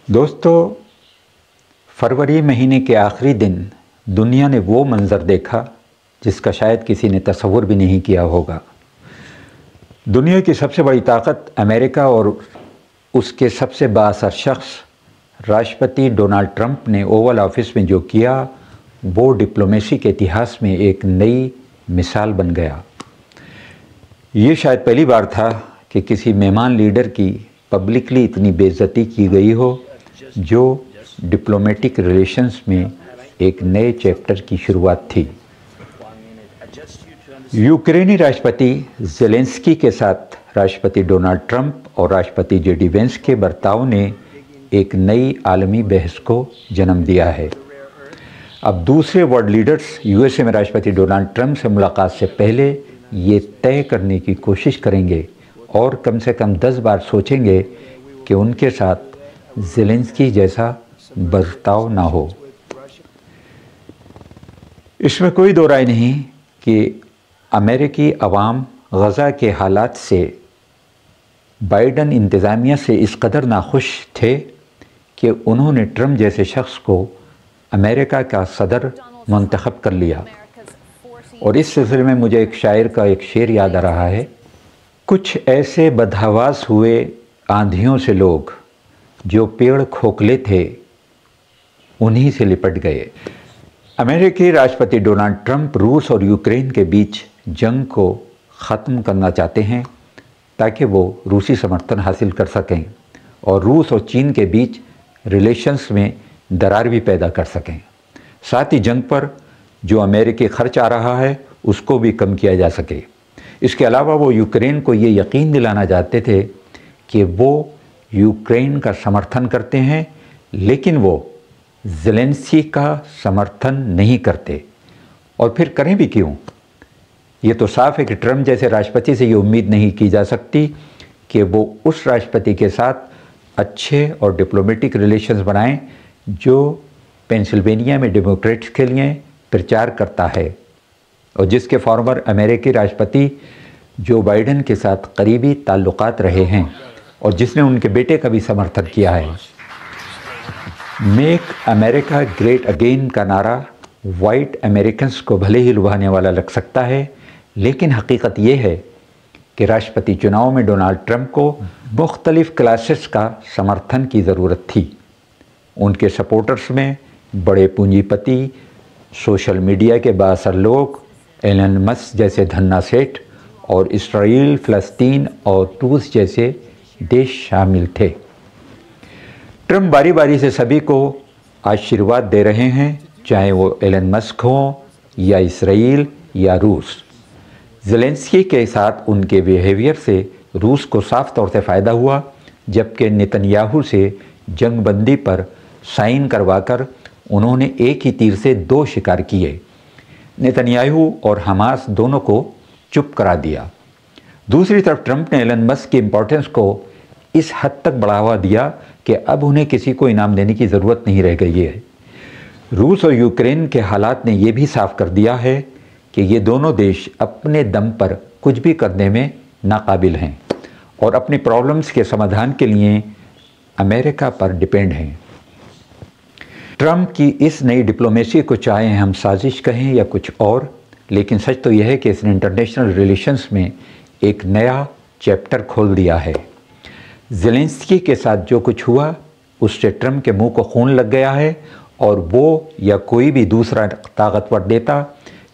दोस्तों, फरवरी महीने के आखिरी दिन दुनिया ने वो मंज़र देखा जिसका शायद किसी ने तसव्वुर भी नहीं किया होगा। दुनिया की सबसे बड़ी ताकत अमेरिका और उसके सबसे बाअसर शख्स राष्ट्रपति डोनाल्ड ट्रंप ने ओवल ऑफिस में जो किया वो डिप्लोमेसी के इतिहास में एक नई मिसाल बन गया। ये शायद पहली बार था कि किसी मेहमान लीडर की पब्लिकली इतनी बेइज्जती की गई हो जो डिप्लोमेटिक रिलेशंस में एक नए चैप्टर की शुरुआत थी। यूक्रेनी राष्ट्रपति ज़ेलेंस्की के साथ राष्ट्रपति डोनाल्ड ट्रंप और राष्ट्रपति जेडी वेंस के बर्ताव ने एक नई आलमी बहस को जन्म दिया है। अब दूसरे वर्ल्ड लीडर्स यूएसए में राष्ट्रपति डोनाल्ड ट्रंप से मुलाकात से पहले ये तय करने की कोशिश करेंगे और कम से कम 10 बार सोचेंगे कि उनके साथ ज़ेलेंस्की जैसा बर्ताव ना हो। इसमें कोई दो राय नहीं कि अमेरिकी अवाम गज़ा के हालात से बाइडन इंतज़ामिया से इस कदर नाखुश थे कि उन्होंने ट्रंप जैसे शख्स को अमेरिका का सदर मुंतखब कर लिया। और इस सिलसिले में मुझे एक शायर का एक शेर याद आ रहा है। कुछ ऐसे बदहवास हुए आंधियों से लोग जो पेड़ खोखले थे उन्हीं से लिपट गए। अमेरिकी राष्ट्रपति डोनाल्ड ट्रंप रूस और यूक्रेन के बीच जंग को ख़त्म करना चाहते हैं ताकि वो रूसी समर्थन हासिल कर सकें और रूस और चीन के बीच रिलेशंस में दरार भी पैदा कर सकें। साथ ही जंग पर जो अमेरिकी खर्च आ रहा है उसको भी कम किया जा सके। इसके अलावा वो यूक्रेन को ये यकीन दिलाना चाहते थे कि वो यूक्रेन का समर्थन करते हैं लेकिन वो ज़ेलेंस्की का समर्थन नहीं करते। और फिर करें भी क्यों? ये तो साफ है कि ट्रंप जैसे राष्ट्रपति से ये उम्मीद नहीं की जा सकती कि वो उस राष्ट्रपति के साथ अच्छे और डिप्लोमेटिक रिलेशंस बनाएं जो पेंसिल्वेनिया में डेमोक्रेट्स के लिए प्रचार करता है और जिसके फॉर्मर अमेरिकी राष्ट्रपति जो बाइडन के साथ करीबी ताल्लुकात रहे हैं और जिसने उनके बेटे का भी समर्थन किया है। मेक अमेरिका ग्रेट अगेन का नारा वाइट अमेरिकन्स को भले ही लुभाने वाला लग सकता है लेकिन हकीकत ये है कि राष्ट्रपति चुनाव में डोनाल्ड ट्रंप को मुख्तलिफ क्लासेस का समर्थन की ज़रूरत थी। उनके सपोर्टर्स में बड़े पूंजीपति, सोशल मीडिया के बाअसर लोग, एलन मस्क जैसे धन्ना सेठ और इसराइल, फ़लस्तीन और रूस जैसे देश शामिल थे। ट्रंप बारी बारी से सभी को आशीर्वाद दे रहे हैं, चाहे वो एलन मस्क हो या इसराइल या रूस। ज़ेलेंस्की के साथ उनके बिहेवियर से रूस को साफ तौर से फ़ायदा हुआ जबकि नेतन्याहू से जंग बंदी पर साइन करवाकर उन्होंने एक ही तीर से 2 शिकार किए। नेतन्याहू और हमास दोनों को चुप करा दिया। दूसरी तरफ ट्रंप ने एलन मस्क की इम्पोर्टेंस को इस हद तक बढ़ावा दिया कि अब उन्हें किसी को इनाम देने की ज़रूरत नहीं रह गई है। रूस और यूक्रेन के हालात ने यह भी साफ कर दिया है कि ये दोनों देश अपने दम पर कुछ भी करने में नाकाबिल हैं और अपनी प्रॉब्लम्स के समाधान के लिए अमेरिका पर डिपेंड हैं। ट्रंप की इस नई डिप्लोमेसी को चाहे हम साजिश कहें या कुछ और, लेकिन सच तो यह है कि इसने इंटरनेशनल रिलेशंस में एक नया चैप्टर खोल दिया है। ज़ेलेंस्की के साथ जो कुछ हुआ उससे ट्रंप के मुंह को खून लग गया है और वो या कोई भी दूसरा ताकतवर नेता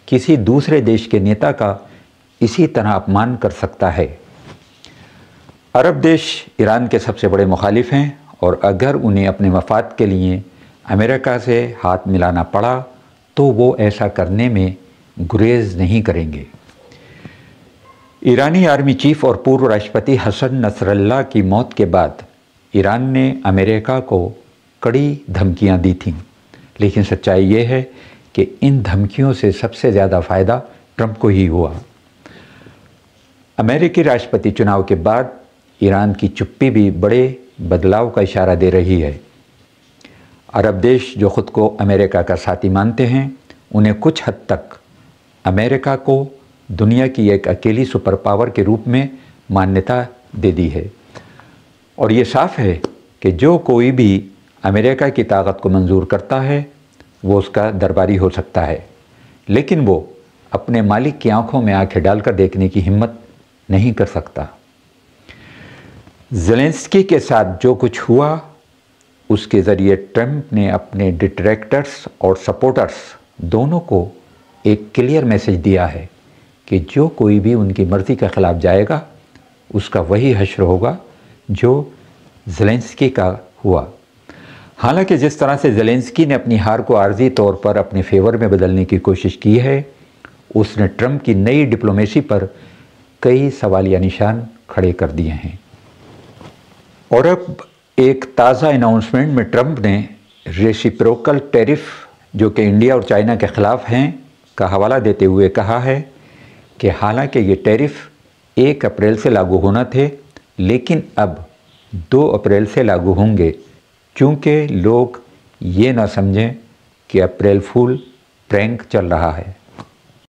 किसी दूसरे देश के नेता का इसी तरह अपमान कर सकता है। अरब देश ईरान के सबसे बड़े मुखालिफ हैं और अगर उन्हें अपने मफाद के लिए अमेरिका से हाथ मिलाना पड़ा तो वो ऐसा करने में गुरेज नहीं करेंगे। ईरानी आर्मी चीफ और पूर्व राष्ट्रपति हसन नसरल्ला की मौत के बाद ईरान ने अमेरिका को कड़ी धमकियां दी थीं, लेकिन सच्चाई ये है कि इन धमकियों से सबसे ज़्यादा फ़ायदा ट्रंप को ही हुआ। अमेरिकी राष्ट्रपति चुनाव के बाद ईरान की चुप्पी भी बड़े बदलाव का इशारा दे रही है। अरब देश जो ख़ुद को अमेरिका का साथी मानते हैं उन्हें कुछ हद तक अमेरिका को दुनिया की एक अकेली सुपर पावर के रूप में मान्यता दे दी है। और ये साफ है कि जो कोई भी अमेरिका की ताकत को मंजूर करता है वो उसका दरबारी हो सकता है, लेकिन वो अपने मालिक की आंखों में आंखें डालकर देखने की हिम्मत नहीं कर सकता। ज़ेलेंस्की के साथ जो कुछ हुआ उसके ज़रिए ट्रंप ने अपने डिट्रैक्टर्स और सपोर्टर्स दोनों को एक क्लियर मैसेज दिया है कि जो कोई भी उनकी मर्ज़ी के ख़िलाफ़ जाएगा उसका वही हश्र होगा जो ज़ेलेंस्की का हुआ। हालांकि जिस तरह से ज़ेलेंस्की ने अपनी हार को आर्जी तौर पर अपने फेवर में बदलने की कोशिश की है, उसने ट्रंप की नई डिप्लोमेसी पर कई सवालिया निशान खड़े कर दिए हैं। और अब एक ताज़ा अनाउंसमेंट में ट्रंप ने रेसिप्रोकल टैरिफ जो कि इंडिया और चाइना के ख़िलाफ़ हैं का हवाला देते हुए कहा है कि हालांकि ये टैरिफ 1 अप्रैल से लागू होना थे, लेकिन अब 2 अप्रैल से लागू होंगे, चूँकि लोग ये ना समझें कि अप्रैल फूल प्रैंक चल रहा है।